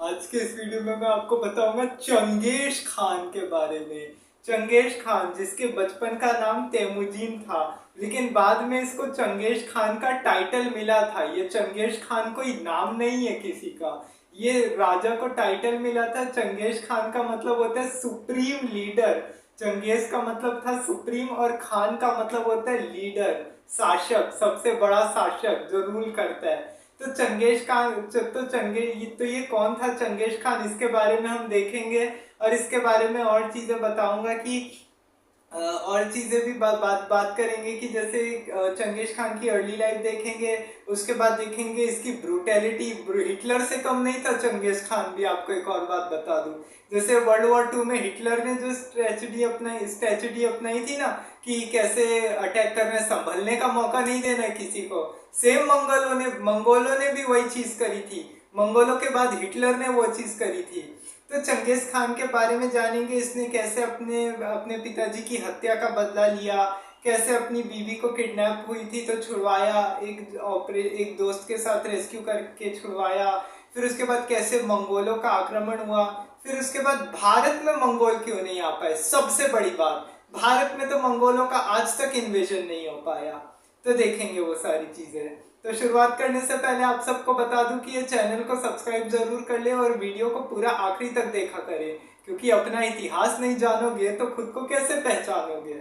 आज के इस वीडियो में मैं आपको बताऊंगा चंगेज खान के बारे में। चंगेज खान जिसके बचपन का नाम तेमुजीन था, लेकिन बाद में इसको चंगेज खान का टाइटल मिला था। ये चंगेज खान कोई नाम नहीं है किसी का, ये राजा को टाइटल मिला था। चंगेज खान का मतलब होता है सुप्रीम लीडर। चंगेज का मतलब था सुप्रीम और खान का मतलब होता है लीडर, शासक, सबसे बड़ा शासक जो रूल करता है। तो चंगेज खान तो ये कौन था चंगेज खान, इसके बारे में हम देखेंगे। और इसके बारे में और चीजें बताऊंगा कि और चीजें भी बात करेंगे कि जैसे चंगेज खान की अर्ली लाइफ देखेंगे। उसके बाद देखेंगे इसकी ब्रूटैलिटी, हिटलर से कम नहीं था चंगेज खान भी। आपको एक और बात बता दूं, जैसे वर्ल्ड वॉर 2 में हिटलर ने जो स्ट्रेटजी अपनाई थी ना, कि कैसे अटैक करना, संभलने का मौका नहीं देना किसी को, सेम मंगोलों ने भी वही चीज करी थी। मंगोलों के बाद हिटलर ने वो चीज करी थी। तो चंगेज खान के बारे में जानेंगे, इसने कैसे अपने अपने पिताजी की हत्या का बदला लिया, कैसे अपनी बीवी को किडनैप हुई थी तो छुड़वाया, एक दोस्त के साथ रेस्क्यू करके छुड़वाया। फिर उसके बाद कैसे मंगोलों का आक्रमण हुआ। फिर उसके बाद भारत में मंगोल क्यों नहीं आ पाए, सबसे बड़ी बात, भारत में तो मंगोलों का आज तक इन्वेजन नहीं हो पाया। तो देखेंगे वो सारी चीजें। तो शुरुआत करने से पहले आप सबको बता दूं कि ये चैनल को सब्सक्राइब जरूर कर ले और वीडियो को पूरा आखिरी तक देखा करें, क्योंकि अपना इतिहास नहीं जानोगे तो खुद को कैसे पहचानोगे।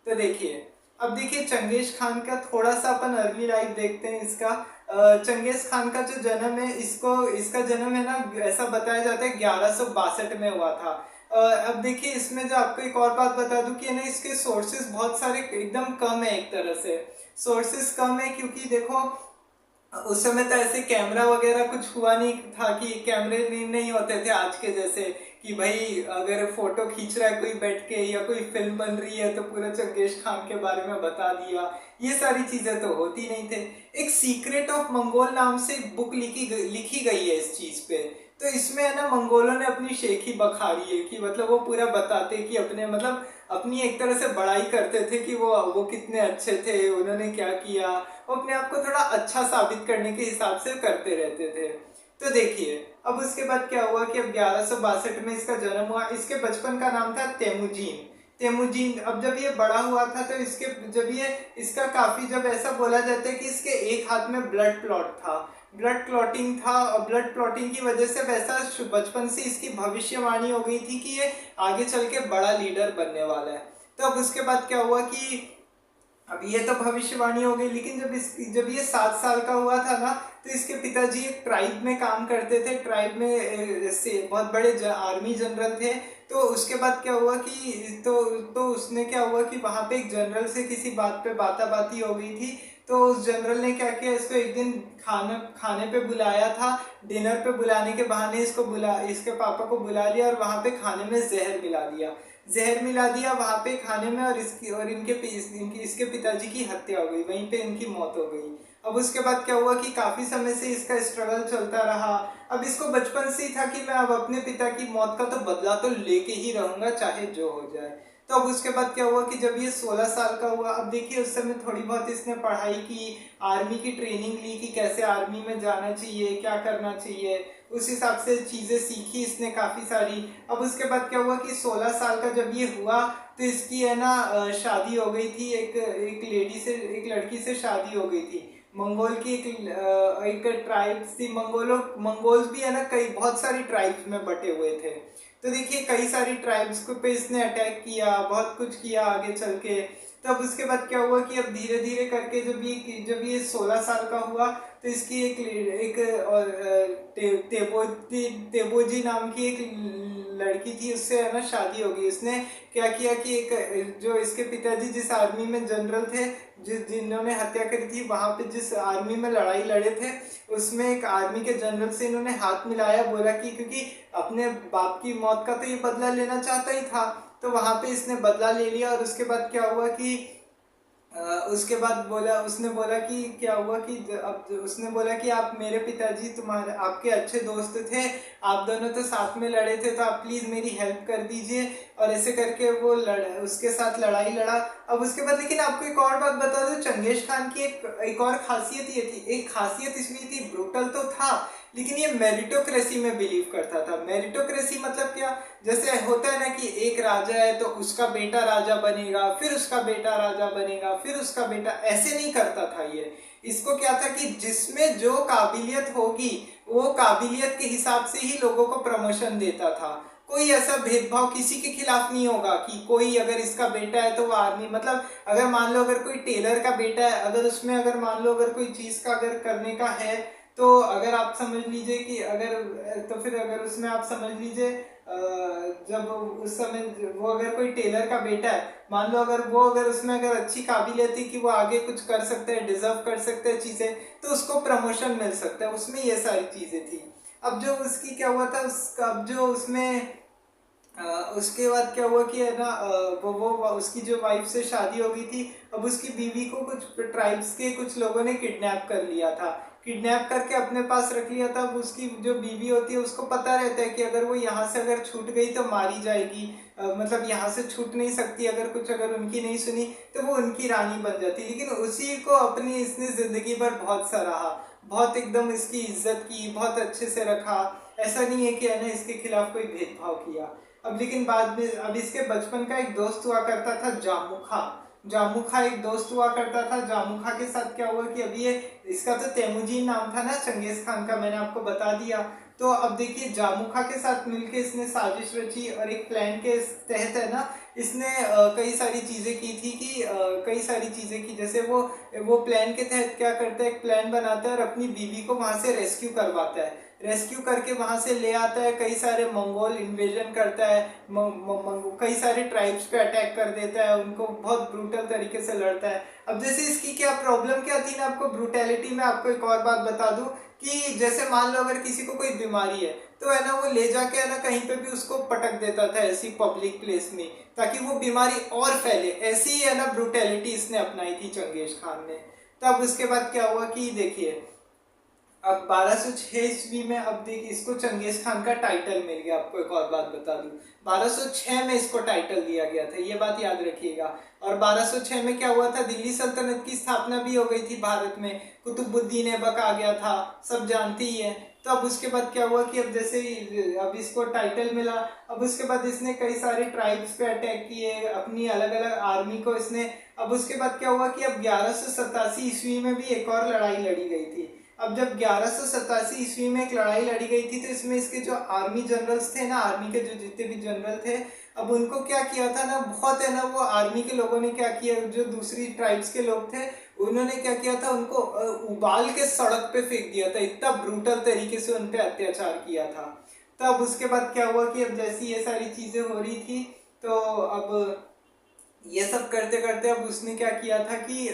तो देखिए, अब देखिए चंगेज खान का थोड़ा सा अपन अर्ली लाइफ देखते हैं इसका। चंगेज खान का जो जन्म है, इसका जन्म है ना, ऐसा बताया जाता है 1162 में हुआ था। अब देखिए इसमें जो आपको एक और बात बता दूं कि ना, इसके सोर्सेस बहुत सारे एकदम कम है। एक तरह से सोर्सेस कम है क्योंकि देखो उस समय तो ऐसे कैमरा वगैरह कुछ हुआ नहीं था, कि कैमरे नहीं होते थे आज के जैसे, कि भाई अगर फोटो खींच रहा है कोई बैठ के या कोई फिल्म बन रही है तो पूरा चंगेज खान के बारे में बता दिया। ये सारी चीजें तो होती नहीं थे। एक सीक्रेट ऑफ मंगोल नाम से बुक लिखी गई है इस चीज पे। तो इसमें है ना, मंगोलों ने अपनी शेखी बखारी है, कि मतलब वो पूरा बताते कि अपने मतलब अपनी एक तरह से बड़ाई करते थे कि वो कितने अच्छे थे, उन्होंने क्या किया। वो अपने आप को थोड़ा अच्छा साबित करने के हिसाब से करते रहते थे। तो देखिए अब उसके बाद क्या हुआ कि अब 1162 में इसका जन्म हुआ। इसके बचपन का नाम था तेमुजीन। तेमुजीन अब जब ये बड़ा हुआ था तो इसका काफी, जब ऐसा बोला जाता है कि इसके एक हाथ में ब्लड क्लॉट था, ब्लड क्लॉटिंग था। और ब्लड क्लॉटिंग की वजह से वैसा बचपन से इसकी भविष्यवाणी हो गई थी कि ये आगे चल के बड़ा लीडर बनने वाला है। तो अब उसके बाद क्या हुआ कि अब ये तो भविष्यवाणी हो गई, लेकिन जब ये 7 साल का हुआ था ना, तो इसके पिताजी एक ट्राइब में काम करते थे। ट्राइब में से बहुत बड़े आर्मी जनरल थे। तो उसके बाद क्या हुआ कि तो उसने क्या हुआ कि वहां पे एक जनरल से किसी बात पे बाताबाती हो गई थी। तो उस जनरल ने क्या किया, इसको एक दिन खाने पे बुलाया था। डिनर पे बुलाने के बहाने इसके पापा को बुला लिया और वहां पे खाने में जहर मिला दिया वहां पे खाने में। और इसके पिताजी की हत्या हो गई, वहीं पे इनकी मौत हो गई। अब उसके बाद क्या हुआ कि काफी समय से इसका स्ट्रगल चलता रहा। अब इसको बचपन से ही था कि मैं अब अपने पिता की मौत का तो बदला तो लेके ही रहूंगा, चाहे जो हो जाए। तो अब उसके बाद क्या हुआ कि जब ये 16 साल का हुआ, अब देखिए उस समय थोड़ी बहुत इसने पढ़ाई की, आर्मी की ट्रेनिंग ली कि कैसे आर्मी में जाना चाहिए, क्या करना चाहिए। उस हिसाब से चीजें सीखी इसने काफी सारी। अब उसके बाद क्या हुआ कि 16 साल का जब ये हुआ तो इसकी है ना शादी हो गई थी। एक लड़की से शादी हो गई थी। मंगोल की एक ट्राइब्स थी। मंगोल्स भी है ना, कई बहुत सारी ट्राइब्स में बटे हुए थे। तो देखिए कई सारी ट्राइब्स को पे इसने अटैक किया, बहुत कुछ किया आगे चल के। तब उसके बाद क्या हुआ कि अब धीरे धीरे करके जब ये 16 साल का हुआ, तो इसकी तेबोजी नाम की एक लड़की थी, उससे है ना शादी हो गई। उसने क्या किया कि एक जो इसके पिताजी जिस आर्मी में जनरल थे, जिन्होंने हत्या करी थी, वहां पे जिस आर्मी में लड़ाई लड़े थे, उसमें एक आर्मी के जनरल से इन्होंने हाथ मिलाया। बोला कि क्योंकि अपने बाप की मौत का तो ये बदला लेना चाहता ही था, तो वहां पे इसने बदला ले लिया। और उसके बाद क्या हुआ कि उसके बाद उसने बोला कि क्या हुआ कि उसने बोला कि आप मेरे पिताजी तुम्हारे आपके अच्छे दोस्त थे, आप दोनों तो साथ में लड़े थे, तो आप प्लीज मेरी हेल्प कर दीजिए। और ऐसे करके वो उसके साथ लड़ाई लड़ा। अब उसके बाद लेकिन आपको एक और बात बता दूं, चंगेज खान की एक और खासियत ये थी। एक खासियत इसमें थी, ब्रूटल तो था लेकिन ये मेरिटोक्रेसी में बिलीव करता था। मेरिटोक्रेसी मतलब क्या, जैसे होता है ना कि एक राजा है तो उसका बेटा राजा बनेगा, फिर उसका बेटा राजा बनेगा, फिर उसका बेटा, ऐसे नहीं करता था ये। इसको क्या था कि जिसमें जो काबिलियत होगी वो काबिलियत के हिसाब से ही लोगों को प्रमोशन देता था। कोई ऐसा भेदभाव किसी के खिलाफ नहीं होगा कि कोई अगर इसका बेटा है तो वो आर्मी, मतलब अगर मान लो अगर कोई टेलर का बेटा है, अगर उसमें अगर मान लो अगर कोई चीज का अगर करने का है, तो अगर आप समझ लीजिए कि अगर, तो फिर अगर उसमें आप समझ लीजिए जब उस समय वो अगर कोई टेलर का बेटा है, मान लो अगर वो अगर उसमें अगर अच्छी काबिलियत थी कि वो आगे कुछ कर सकते हैं, डिजर्व कर सकते हैं चीजें, तो उसको प्रमोशन मिल सकता है, उसमें ये सारी चीजें थी। अब जो उसकी क्या हुआ था, उसका अब जो उसमें उसके बाद क्या हुआ कि है ना, वो उसकी जो वाइफ से शादी हो गई थी, अब उसकी बीवी को कुछ ट्राइब्स के कुछ लोगों ने किडनैप कर लिया था, किडनैप करके अपने पास रख लिया था। अब उसकी जो बीवी होती है उसको पता रहता है कि अगर वो यहाँ से अगर छूट गई तो मारी जाएगी, मतलब यहाँ से छूट नहीं सकती, अगर कुछ अगर उनकी नहीं सुनी तो वो उनकी रानी बन जाती। लेकिन उसी को अपनी इसने जिंदगी भर बहुत सराहा, बहुत एकदम इसकी इज्जत की, बहुत अच्छे से रखा। ऐसा नहीं है कि है ना इसके खिलाफ कोई भेदभाव किया। अब लेकिन बाद में, अब इसके बचपन का एक दोस्त हुआ करता था जामुखा, जामुखा एक दोस्त हुआ करता था। जामुखा के साथ क्या हुआ कि अभी ये, इसका तो तेमुजीन नाम था ना चंगेज खान का, मैंने आपको बता दिया। तो अब देखिए जामुखा के साथ मिलके इसने साजिश रची और एक प्लान के तहत है ना, इसने कई सारी चीजें की थी कि कई सारी चीजें की, जैसे वो प्लान के तहत क्या करता है, एक प्लान बनाता है और अपनी बीवी को वहां से रेस्क्यू करवाता है, रेस्क्यू करके वहां से ले आता है, कई सारे मंगोल इन्वेजन करता है, कई सारे ट्राइब्स पे अटैक कर देता है, उनको बहुत ब्रूटल तरीके से लड़ता है। अब जैसे इसकी क्या प्रॉब्लम क्या थी ना, आपको ब्रूटैलिटी में आपको एक और बात बता दूं कि जैसे मान लो अगर किसी को कोई बीमारी है तो है ना वो ले जाके है ना कहीं पे भी उसको पटक देता था ऐसी पब्लिक प्लेस में, ताकि वो बीमारी और फैले। ऐसी ही है ना ब्रूटैलिटी इसने अपनाई थी चंगेज खान ने। तब उसके बाद क्या हुआ कि देखिए, अब 1206 ईस्वी में, अब देखिए इसको चंगेज खान का टाइटल मिल गया। आपको एक और बात बता दूं, 1206 में इसको टाइटल दिया गया था, ये बात याद रखिएगा। और 1206 में क्या हुआ था, दिल्ली सल्तनत की स्थापना भी हो गई थी भारत में, कुतुबुद्दीन ऐबक आ गया था, सब जानते ही है। तो अब उसके बाद क्या हुआ कि अब जैसे अब इसको टाइटल मिला, अब उसके बाद इसने कई सारे ट्राइब्स पे अटैक किए, अपनी अलग अलग आर्मी को इसने, अब उसके बाद क्या हुआ कि अब 1187 ईस्वी में भी एक और लड़ाई लड़ी गई थी। अब जब 1187 ईस्वी में एक लड़ाई लड़ी गई थी तो इसमें इसके जो आर्मी जनरल्स थे ना, आर्मी के जो जितने भी जनरल थे, अब उनको क्या किया था ना, बहुत है ना वो आर्मी के लोगों ने क्या किया, जो दूसरी ट्राइब्स के लोग थे उन्होंने क्या किया था, उनको उबाल के सड़क पे फेंक दिया था, इतना ब्रूटल तरीके से उन पे अत्याचार किया था। तब उसके बाद क्या हुआ कि अब जैसी ये सारी चीजें हो रही थी, तो अब ये सब करते करते अब उसने क्या किया था कि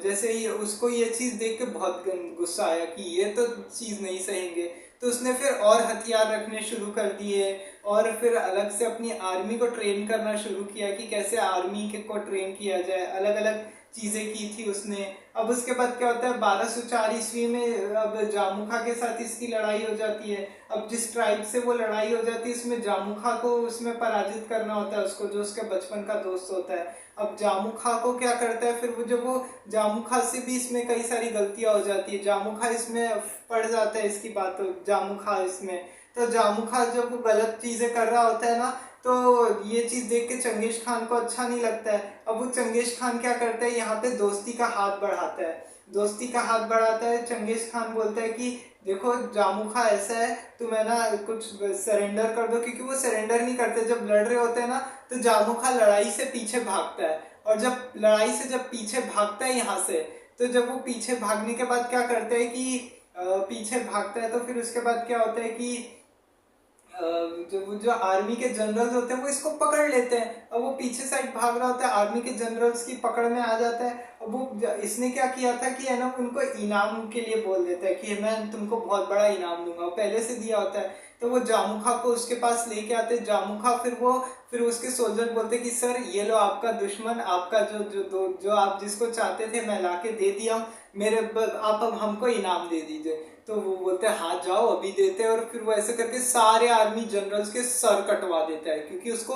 जैसे ही उसको ये चीज देख के बहुत गुस्सा आया कि ये तो चीज नहीं सहेंगे, तो उसने फिर और हथियार रखने शुरू कर दिए और फिर अलग से अपनी आर्मी को ट्रेन करना शुरू किया कि कैसे आर्मी के को ट्रेन किया जाए, अलग अलग चीजें की थी उसने। अब उसके बाद क्या होता है, 1204 ईस्वी में अब जामुखा के साथ इसकी लड़ाई हो जाती है। अब जिस ट्राइब से वो लड़ाई हो जाती है उसमें जामुखा को उसमें पराजित करना होता है उसको, जो उसके बचपन का दोस्त होता है। अब जामुखा को क्या करता है, फिर वो जब वो जामुखा से भी इसमें कई सारी गलतियां हो जाती है, जामुखा इसमें पड़ जाता है इसकी बात, जामुखा इसमें, तो जामुखा जब वो गलत चीजें कर रहा होता है ना, तो ये चीज देख के चंगेज खान को अच्छा नहीं लगता है। अब वो चंगेज खान क्या करता है, यहाँ पे दोस्ती का हाथ बढ़ाता है, दोस्ती का हाथ बढ़ाता है। चंगेज खान बोलता है कि देखो जामुखा ऐसा है, तुम है ना कुछ सरेंडर कर दो, क्योंकि वो सरेंडर नहीं करते, जब लड़ रहे होते हैं ना तो जामुखा लड़ाई से पीछे भागता है, और जब लड़ाई से जब पीछे भागता है यहाँ से, तो जब वो पीछे भागने के बाद क्या करता है कि पीछे भागता है, तो फिर उसके बाद क्या होता है कि जो आर्मी के जनरल्स होते हैं वो इसको पकड़ लेते हैं। अब वो पीछे साइड भाग रहा होता है, आर्मी के जनरल्स की पकड़ में आ जाता है। अब वो इसने क्या किया था कि है ना उनको इनाम के लिए बोल देता है कि मैं तुमको बहुत बड़ा इनाम दूंगा, पहले से दिया होता है। तो वो जामुखा को उसके पास लेके आते, जामुखा फिर उसके सोल्जर बोलते कि सर ये लो आपका दुश्मन, आपका जो आप जिसको चाहते थे मैं लाके दे दिया, आप अब हमको इनाम दे दीजिए। तो वो बोलते हैं हाँ जाओ अभी देते हैं, और फिर वो ऐसे करके सारे आर्मी जनरल्स के सर कटवा देता है, क्योंकि उसको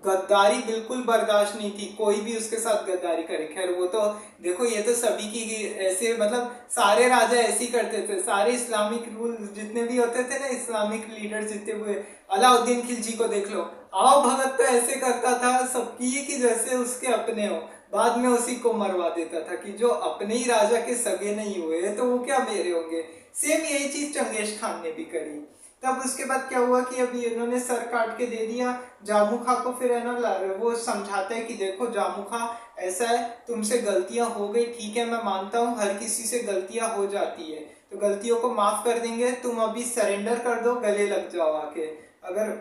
गद्दारी बिल्कुल बर्दाश्त नहीं थी, कोई भी उसके साथ गद्दारी करे। खैर वो तो देखो ये तो सभी की ऐसे, मतलब सारे राजा ऐसे ही करते थे, सारे इस्लामिक रूल जितने भी होते थे ना, इस्लामिक लीडर जितने हुए, अलाउद्दीन खिलजी को देख लो, आओ भगत तो ऐसे करता था सबकी कि जैसे उसके अपने हो, बाद में उसी को मरवा देता था कि जो अपने ही राजा के सगे नहीं हुए तो वो क्या मेरे होंगे। सेम यही चीज चंगेज खान ने भी करी। तब उसके बाद क्या हुआ कि अभी इन्होंने सर काट के दे दिया जामू खां को, फिर है ना वो समझाता है कि देखो जामू खां ऐसा है, तुमसे गलतियां हो गई, ठीक है मैं मानता हूँ हर किसी से गलतियां हो जाती है, तो गलतियों को माफ कर देंगे, तुम अभी सरेंडर कर दो, गले लग जाओ आके, अगर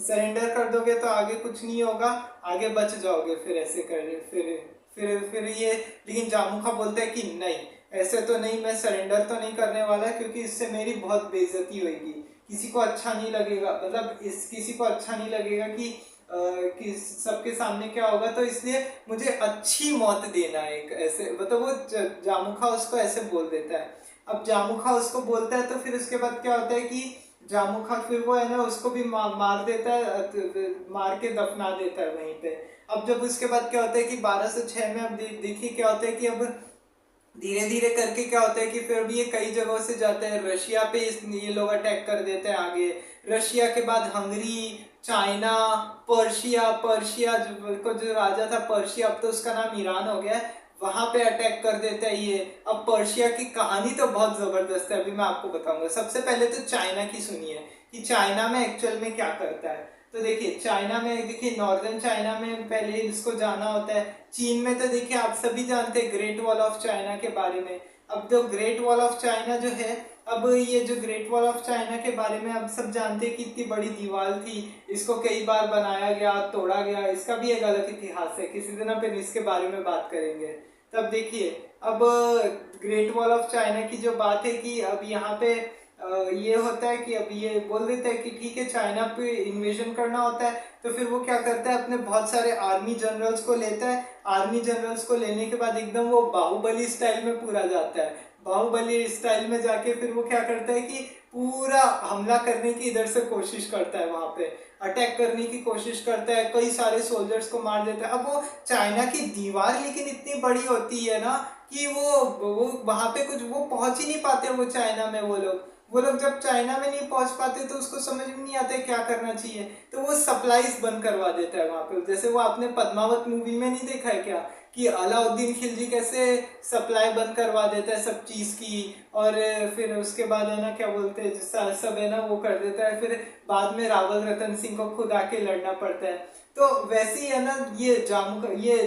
सरेंडर कर दोगे तो आगे कुछ नहीं होगा, आगे बच जाओगे। फिर ऐसे कर फिर ये, लेकिन जामू खां बोलता है कि नहीं ऐसे तो नहीं, मैं सरेंडर तो नहीं करने वाला, क्योंकि इससे मेरी बहुत बेइज्जती होगी, किसी को अच्छा नहीं लगेगा, मतलब इस किसी को अच्छा नहीं लगेगा कि सबके सामने क्या होगा, तो इसलिए मुझे अच्छी मौत देना है एक ऐसे, मतलब वो जामू खां उसको ऐसे बोल देता है। अब जामू खां उसको बोलता है तो फिर उसके बाद क्या होता है कि जामू खां फिर वो है ना उसको भी मार देता है, मार के दफना देता है वहीं पे। अब जब उसके बाद क्या होता है कि 1206 में अब देखिए क्या होता है कि अब धीरे धीरे करके क्या होता है कि फिर भी ये कई जगहों से जाते हैं, रशिया पे ये लोग अटैक कर देते हैं आगे, रशिया के बाद हंगरी, चाइना, पर्शिया, पर्शिया जो राजा था पर्शिया, अब तो उसका नाम ईरान हो गया है, वहां पे अटैक कर देता है ये। अब पर्शिया की कहानी तो बहुत जबरदस्त है, अभी मैं आपको बताऊंगा। सबसे पहले तो चाइना की सुनिए कि चाइना में एक्चुअल में क्या करता है। तो देखिए चाइना में, देखिए नॉर्दर्न चाइना में पहले इसको जाना होता है। चीन में तो देखिए आप सभी जानते हैं ग्रेट वॉल ऑफ चाइना के बारे में। अब जो ग्रेट वॉल ऑफ चाइना जो है, अब ये जो ग्रेट वॉल ऑफ चाइना के बारे में आप सब जानते हैं कि इतनी बड़ी दीवार थी, इसको कई बार बनाया गया, तोड़ा गया, इसका भी एक अलग इतिहास है, किसी दिन अपन इसके बारे में बात करेंगे। तब देखिए अब ग्रेट वॉल ऑफ चाइना की जो बात है कि अब यहाँ पे ये होता है कि अब ये बोल देता है कि ठीक है चाइना पे इन्वेजन करना होता है, तो फिर वो क्या करता है अपने बहुत सारे आर्मी जनरल्स को लेता है। आर्मी जनरल्स को लेने के बाद एकदम वो बाहुबली स्टाइल में पूरा जाता है। बाहुबली स्टाइल में जाके फिर वो क्या करता है कि पूरा हमला करने की इधर से कोशिश करता है, वहां पे अटैक करने की कोशिश करता है, कई सारे सोल्जर्स को मार देता है। अब वो चाइना की दीवार लेकिन इतनी बड़ी होती है ना कि वो वहां पे कुछ वो पहुंच ही नहीं पाते, वो चाइना में वो लोग जब चाइना में नहीं पहुंच पाते तो उसको समझ में नहीं आता क्या करना चाहिए, तो वो सप्लाईज बंद करवा देता है वहां पे। जैसे वो आपने पद्मावत मूवी में नहीं देखा है क्या कि अलाउद्दीन खिलजी कैसे सप्लाई बंद करवा देता है सब चीज की, और फिर उसके बाद है ना क्या बोलते हैं सब है ना वो कर देता है, फिर बाद में रावल रतन सिंह को खुद आके लड़ना पड़ता है। तो वैसे ही है ना ये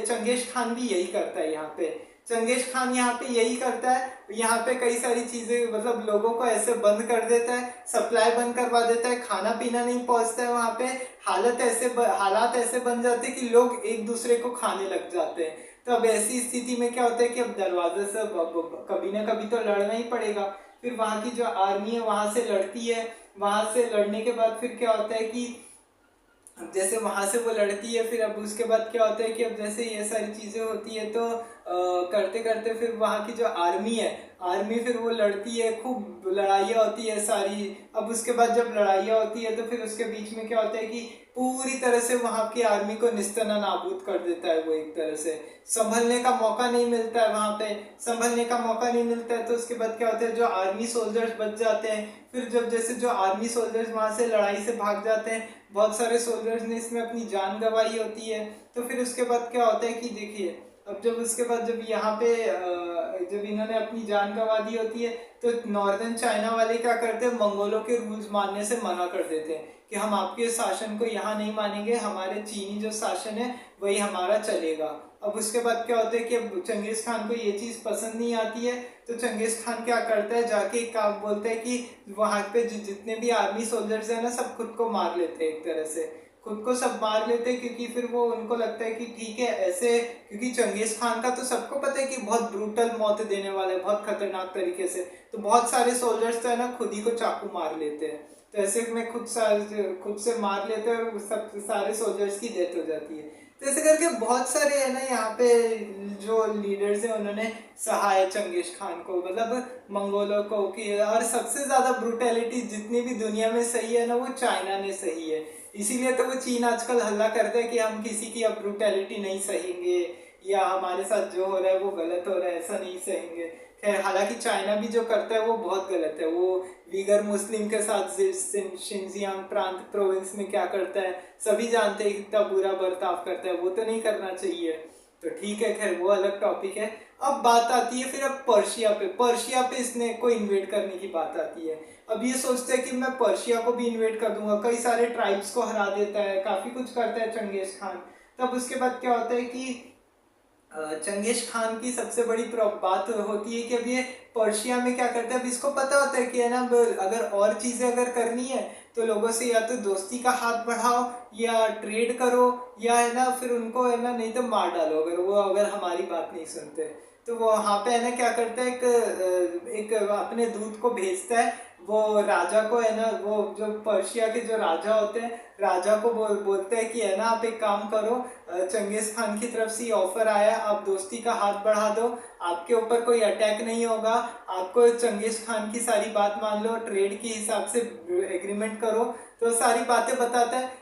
चंगेज खान भी यही करता है यहाँ पे। चंगेज खान यहाँ पे यही करता है, यहाँ पे कई सारी चीजें मतलब लोगों को ऐसे बंद कर देता है, सप्लाई बंद करवा देता है, खाना पीना नहीं पहुंचता है वहां पे, हालात ऐसे बन जाते हैं कि लोग एक दूसरे को खाने लग जाते हैं। तो अब ऐसी स्थिति में क्या होता है कि अब दरवाजे से कभी ना कभी तो लड़ना ही पड़ेगा। फिर वहां की जो आर्मी है वहां से लड़ती है, वहां से लड़ने के बाद फिर क्या होता है कि जैसे वहां से वो लड़ती है, फिर अब उसके बाद क्या होता है कि अब जैसे ये सारी चीजें होती है तो करते करते फिर वहां की जो आर्मी है, आर्मी फिर वो लड़ती है, खूब लड़ाइयाँ होती है सारी। अब उसके बाद जब लड़ाइयाँ होती है तो फिर उसके बीच में क्या होता है कि पूरी तरह से वहां की आर्मी को निस्तना नाबूद कर देता है वो, एक तरह से संभलने का मौका नहीं मिलता है वहां पे, संभलने का मौका नहीं मिलता है। तो उसके बाद क्या होता है जो आर्मी सोल्जर्स बच जाते हैं, फिर जब जैसे जो आर्मी सोल्जर्स वहां से लड़ाई से भाग जाते हैं, बहुत सारे सोल्जर्स ने इसमें अपनी जान गंवाई होती है। तो फिर उसके बाद क्या होता है कि देखिए अब जब उसके बाद जब यहाँ पे जब इन्होंने अपनी जान गंवा दी होती है तो नॉर्दर्न चाइना वाले क्या करते हैं, मंगोलों के रूल्स मानने से मना कर देते हैं कि हम आपके शासन को यहाँ नहीं मानेंगे, हमारे चीनी जो शासन है वही हमारा चलेगा। अब उसके बाद क्या होता है कि अब चंगेज खान को ये चीज पसंद नहीं आती है, तो चंगेज खान क्या करता है जाके काम बोलता है कि वहां पे जितने भी आर्मी सोल्जर्स है ना सब खुद को मार लेते हैं, एक तरह से खुद को सब मार लेते हैं, क्योंकि फिर वो उनको लगता है कि ठीक है ऐसे, क्योंकि चंगेज खान का तो सबको पता है कि बहुत ब्रूटल मौत देने वाला है, बहुत खतरनाक तरीके से, तो बहुत सारे सोल्जर्स तो है ना खुद ही को चाकू मार लेते हैं। तो ऐसे में खुद से मार लेते हैं और सब सारे सोल्जर्स की डेथ हो जाती है। तो ऐसे करके बहुत सारे है ना यहाँ पे जो लीडर्स हैं उन्होंने सहा है चंगेज खान को, मतलब मंगोलों को कि, और सबसे ज्यादा ब्रुटैलिटी जितनी भी दुनिया में सही है ना वो चाइना ने सही है। इसीलिए तो वो चीन आजकल हल्ला करता है कि हम किसी की अब ब्रुटैलिटी नहीं सहेंगे, या हमारे साथ जो हो रहा है वो गलत हो रहा है, ऐसा नहीं सहेंगे। खैर हालांकि चाइना भी जो करता है वो बहुत गलत है। वो वीगर मुस्लिम के साथ शिनजियांग प्रांत प्रोविंस में क्या करता है सभी जानते हैं, कितना बुरा बर्ताव करता है, वो तो नहीं करना चाहिए। तो ठीक है, खैर वो अलग टॉपिक है। अब बात आती है फिर अब पर्शिया पे। पर्शिया पे इसने को इन्वेट करने की बात आती है। अब ये सोचता है कि मैं पर्शिया को भी इन्वेट कर दूंगा, कई सारे ट्राइब्स को हरा देता है, काफी कुछ करता है चंगेज खान। तब उसके बाद क्या होता है कि चंगेज खान की सबसे बड़ी बात होती है कि अब ये पर्शिया में क्या करता है। अब इसको पता होता है कि है ना अगर और चीजें अगर करनी है तो लोगों से या तो दोस्ती का हाथ बढ़ाओ या ट्रेड करो, या है ना फिर उनको है ना नहीं तो मार डालो अगर वो अगर हमारी बात नहीं सुनते। तो वो वहाँ पे है ना क्या करता है, एक अपने दूत को भेजता है, वो राजा को है ना, वो जो पर्शिया के जो राजा होते हैं राजा को बोलते हैं कि है ना आप एक काम करो, चंगेज खान की तरफ से ऑफर आया, आप दोस्ती का हाथ बढ़ा दो, आपके ऊपर कोई अटैक नहीं होगा, आपको चंगेज खान की सारी बात मान लो, ट्रेड के हिसाब से एग्रीमेंट करो। तो सारी बातें बताता है।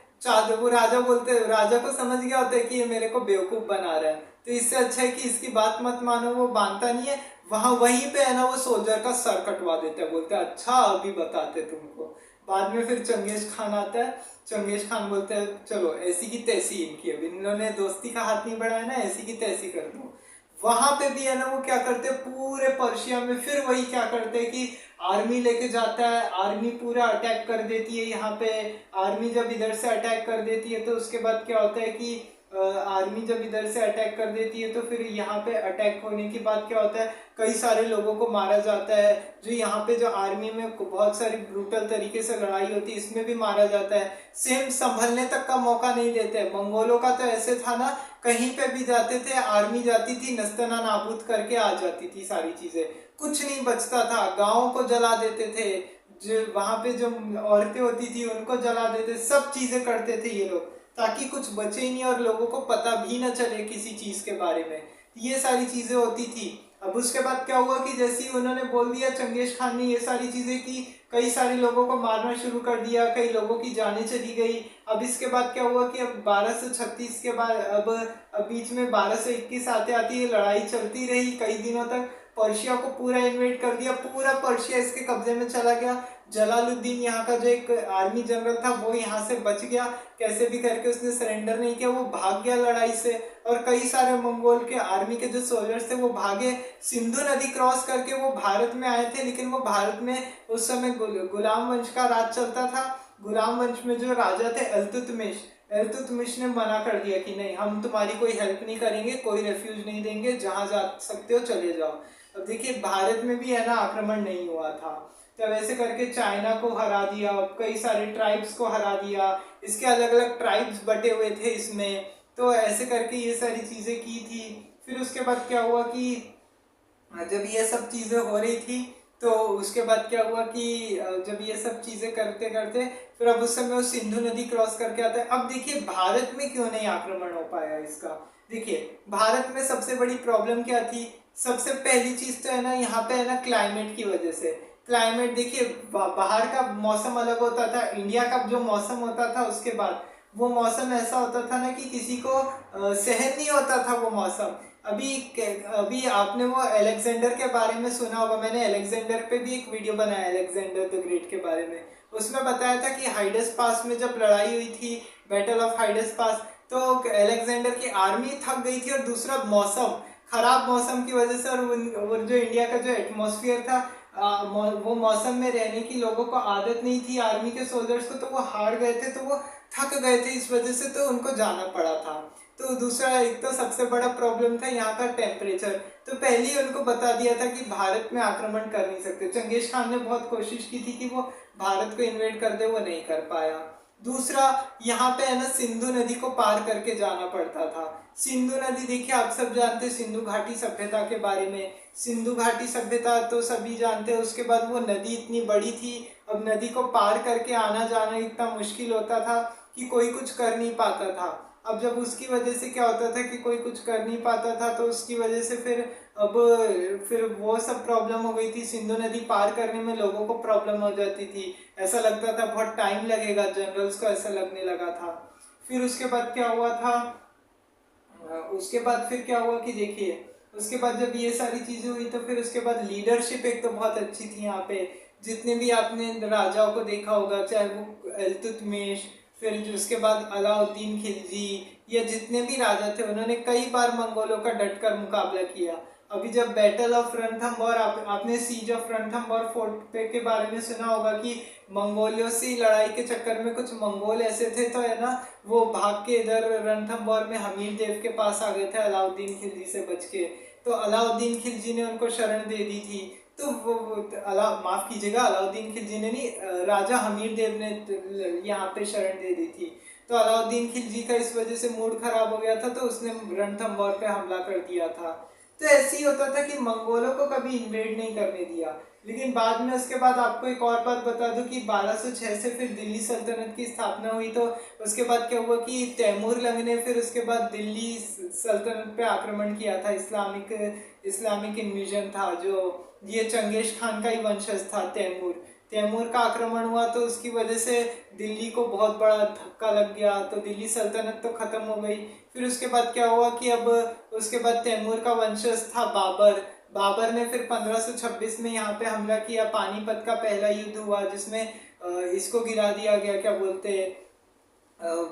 वो राजा बोलते, राजा को समझ गया होता है कि ये मेरे को बेवकूफ बना रहा है, तो इससे अच्छा है कि इसकी बात मत मानो। वो मानता नहीं है। वहां वहीं पे है ना वो सोल्जर का सर कटवा देता है, बोलते हैं अच्छा अभी बताते तुमको। बाद में फिर चंगेज खान आता है। चंगेज खान बोलते हैं चलो ऐसी की तैसी इनकी, अब इन्होंने दोस्ती का हाथ नहीं बढ़ाया ना, ऐसी की तैसी कर दो। वहां पे भी है ना वो क्या करते हैं, पूरे पर्शिया में फिर वही क्या करते हैं कि आर्मी लेके जाता है, आर्मी पूरा अटैक कर देती है यहाँ पे। आर्मी जब इधर से अटैक कर देती है तो उसके बाद क्या होता है कि आर्मी जब इधर से अटैक कर देती है तो फिर यहाँ पे अटैक होने के बाद क्या होता है, कई सारे लोगों को मारा जाता है। जो यहाँ पे जो आर्मी में बहुत सारी ब्रूटल तरीके से लड़ाई होती है इसमें भी मारा जाता है। सेम संभलने तक का मौका नहीं देते। मंगोलों का तो ऐसे था ना, कहीं पे भी जाते थे आर्मी जाती थी, नस्तना नाबूद करके आ जाती थी सारी चीजें, कुछ नहीं बचता था। गाँव को जला देते थे, जो वहां पे जो औरतें होती थी उनको जला देते, सब चीजें करते थे ये लोग, ताकि कुछ बचे ही नहीं और लोगों को पता भी न चले किसी चीज के बारे में। ये सारी चीजें होती थी। अब उसके बाद क्या हुआ कि जैसे ही उन्होंने बोल दिया चंगेज खान ने ये सारी चीजें की, कई सारे लोगों को मारना शुरू कर दिया, कई लोगों की जानें चली गई। अब इसके बाद क्या हुआ कि अब 1236 के बाद अब बीच में 1221 आते आती ये लड़ाई चलती रही कई दिनों तक। पर्शिया को पूरा इन्वेट कर दिया, पूरा पर्शिया इसके कब्जे में चला गया। जलालुद्दीन यहाँ का जो एक आर्मी जनरल था वो यहाँ से बच गया, कैसे भी करके उसने सरेंडर नहीं किया, वो भाग गया लड़ाई से। और कई सारे मंगोल के आर्मी के जो सोल्जर्स थे वो भागे, सिंधु नदी क्रॉस करके वो भारत में आए थे। लेकिन वो भारत में उस समय गुलाम वंश का राज चलता था। गुलाम वंश में जो राजा थे इल्तुतमिश ने मना कर दिया कि नहीं हम तुम्हारी कोई हेल्प नहीं करेंगे, कोई रेफ्यूज नहीं देंगे, जहां जा सकते हो चले जाओ। अब देखिए भारत में भी है ना आक्रमण नहीं हुआ था। तो वैसे करके चाइना को हरा दिया, कई सारे ट्राइब्स को हरा दिया, इसके अलग अलग ट्राइब्स बटे हुए थे इसमें। तो ऐसे करके ये सारी चीजें की थी। फिर उसके बाद क्या हुआ कि जब ये सब चीजें हो रही थी तो उसके बाद क्या हुआ कि जब ये सब चीजें करते करते फिर अब उस समय वो सिंधु नदी क्रॉस करके आता है। अब देखिए भारत में क्यों नहीं आक्रमण हो पाया इसका। देखिए भारत में सबसे बड़ी प्रॉब्लम क्या थी, सबसे पहली चीज तो है ना यहाँ पे है ना क्लाइमेट की वजह से। क्लाइमेट देखिए बाहर का मौसम अलग होता था, इंडिया का जो मौसम होता था उसके बाद वो मौसम ऐसा होता था ना कि किसी को सहन नहीं होता था वो मौसम। अभी अभी आपने वो अलेक्जेंडर के बारे में सुना होगा, मैंने अलेक्जेंडर पे भी एक वीडियो बनाया अलेक्जेंडर द ग्रेट के बारे में। उसमें बताया था कि हाइडस पास में जब लड़ाई हुई थी, बैटल ऑफ हाइडस पास, तो अलेक्जेंडर की आर्मी थक गई थी और दूसरा मौसम, खराब मौसम की वजह से, और जो इंडिया का जो एटमॉस्फेयर था वो मौसम में रहने की लोगों को आदत नहीं थी आर्मी के सोल्जर्स को, तो वो हार गए थे, तो वो थक गए थे इस वजह से, तो उनको जाना पड़ा था। तो दूसरा एक तो सबसे बड़ा प्रॉब्लम था यहाँ का टेम्परेचर। तो पहले ही उनको बता दिया था कि भारत में आक्रमण कर नहीं सकते। चंगेज खान ने बहुत कोशिश की थी कि वो भारत को इन्वेड कर दे, वो नहीं कर पाया। दूसरा यहाँ पे है ना सिंधु नदी को पार करके जाना पड़ता था। सिंधु नदी देखिए आप सब जानते हैं सिंधु घाटी सभ्यता के बारे में। सिंधु घाटी सभ्यता तो सभी जानते हैं। उसके बाद वो नदी इतनी बड़ी थी, अब नदी को पार करके आना जाना इतना मुश्किल होता था कि कोई कुछ कर नहीं पाता था। अब जब उसकी वजह से क्या होता था कि कोई कुछ कर नहीं पाता था, तो उसकी वजह से अब फिर वो सब प्रॉब्लम हो गई थी। सिंधु नदी पार करने में लोगों को प्रॉब्लम हो जाती थी, ऐसा लगता था बहुत टाइम लगेगा, जनरल्स को ऐसा लगने लगा था। फिर उसके बाद क्या हुआ था, उसके बाद फिर क्या हुआ कि देखिए, उसके बाद जब ये सारी चीजें हुई तो फिर उसके बाद लीडरशिप एक तो बहुत अच्छी थी यहाँ पे। जितने भी आपने राजाओं को देखा होगा, चाहे वो इल्तुतमिश, फिर जो उसके बाद अलाउद्दीन खिलजी, या जितने भी राजा थे, उन्होंने कई बार मंगोलों का डटकर मुकाबला किया। अभी जब बैटल ऑफ रणथंबोर, आपने सीज ऑफ रणथंबोर फोर्ट पे के बारे में सुना होगा कि मंगोलियों से लड़ाई के चक्कर में कुछ मंगोल ऐसे थे, तो है ना, वो भाग के इधर रणथंबोर में हमीर देव के पास आ गए थे अलाउद्दीन खिलजी से बच के। तो अलाउद्दीन खिलजी ने उनको शरण दे दी थी। तो माफ कीजिएगा, अलाउद्दीन खिलजी ने नहीं, राजा हमीर देव ने यहाँ पे शरण दे दी थी। तो अलाउद्दीन खिलजी का इस वजह से मूड खराब हो गया था, तो उसने रणथंबोर पे हमला कर दिया था। तो ऐसे ही होता था कि मंगोलों को कभी इन्वेड नहीं करने दिया। लेकिन बाद में, उसके बाद आपको एक और बात बता दूं कि 1206 से फिर दिल्ली सल्तनत की स्थापना हुई। तो उसके बाद क्या हुआ कि तैमूर लंग ने फिर उसके बाद दिल्ली सल्तनत पे आक्रमण किया था। इस्लामिक इन्विजन था, जो ये चंगेज खान का ही वंशज था तैमूर। तैमूर का आक्रमण हुआ, तो उसकी वजह से दिल्ली को बहुत बड़ा धक्का लग गया, तो दिल्ली सल्तनत तो खत्म हो गई। फिर उसके बाद क्या हुआ कि अब उसके बाद तैमूर का वंशज था बाबर। बाबर ने फिर 1526 में यहाँ पे हमला किया। पानीपत का पहला युद्ध हुआ, जिसमें इसको गिरा दिया गया, क्या बोलते हैं,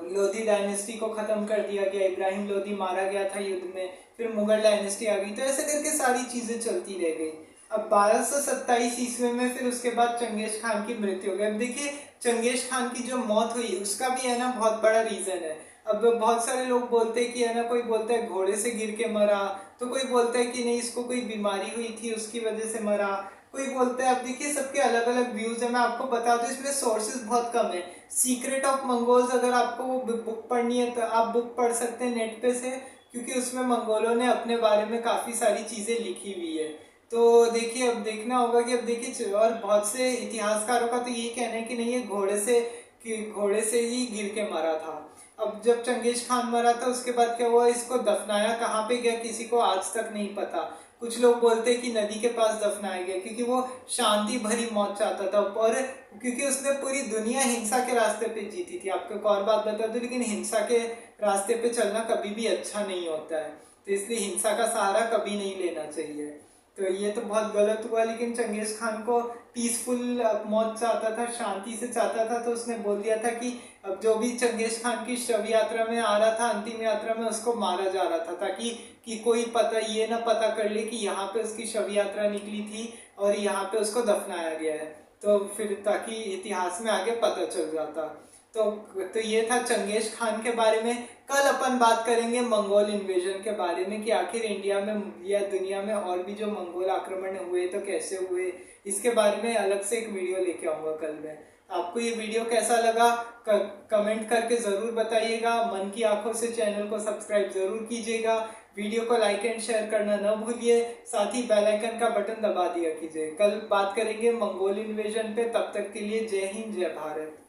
लोधी डायनेस्टी को खत्म कर दिया गया। इब्राहिम लोधी मारा गया था युद्ध में। फिर मुगल डायनेस्टी आ गई। तो ऐसे करके सारी चीजें चलती रह गई। अब 1227 ईस्वी में फिर उसके बाद चंगेज खान की मृत्यु हो गई। अब देखिए, चंगेज खान की जो मौत हुई, उसका भी है ना बहुत बड़ा रीजन है। अब बहुत सारे लोग बोलते हैं कि है ना, कोई बोलता है घोड़े से गिर के मरा, तो कोई बोलता है कि नहीं, इसको कोई बीमारी हुई थी उसकी वजह से मरा, कोई बोलता है। अब देखिए, सबके अलग अलग व्यूज है। मैं आपको बता दूं, इसमें सोर्सेज बहुत कम है। सीक्रेट ऑफ मंगोल्स अगर आपको वो बुक पढ़नी है तो आप बुक पढ़ सकते हैं नेट पे से, क्योंकि उसमें मंगोलों ने अपने बारे में काफी सारी चीजें लिखी हुई है। तो देखिए, अब देखना होगा कि, अब देखिए, और बहुत से इतिहासकारों का तो ये कहना है कि नहीं, ये घोड़े से ही गिर के मरा था। अब जब चंगेज खान मरा था, उसके बाद क्या हुआ, इसको दफनाया कहाँ पे गया किसी को आज तक नहीं पता। कुछ लोग बोलते हैं कि नदी के पास दफनाया गया, क्योंकि वो शांति भरी मौत चाहता था, और क्योंकि उसने पूरी दुनिया हिंसा के रास्ते पे जीती थी। आपको एक और बात बता दूं, लेकिन हिंसा के रास्ते पे चलना कभी भी अच्छा नहीं होता है, तो इसलिए हिंसा का सहारा कभी नहीं लेना चाहिए। तो ये तो बहुत गलत हुआ। लेकिन चंगेज खान को पीसफुल मौत चाहता था, शांति से चाहता था, तो उसने बोल दिया था कि अब जो भी चंगेज खान की शव यात्रा में आ रहा था, अंतिम यात्रा में, उसको मारा जा रहा था, ताकि कि कोई ये ना पता कर ले कि यहाँ पे उसकी शव यात्रा निकली थी और यहाँ पे उसको दफनाया गया है। तो फिर ताकि इतिहास में आगे पता चल जाता। तो ये था चंगेज खान के बारे में। कल अपन बात करेंगे मंगोल इन्वेजन के बारे में, कि आखिर इंडिया में या दुनिया में और भी जो मंगोल आक्रमण हुए तो कैसे हुए। इसके बारे में अलग से एक वीडियो लेके आऊंगा कल मैं। आपको ये वीडियो कैसा लगा कमेंट करके जरूर बताइएगा। मन की आंखों से चैनल को सब्सक्राइब जरूर कीजिएगा। वीडियो को लाइक एंड शेयर करना न भूलिए। साथ ही बेल आइकन का बटन दबा दिया कीजिए। कल बात करेंगे मंगोल इन्वेजन पे। तब तक के लिए जय हिंद, जय भारत।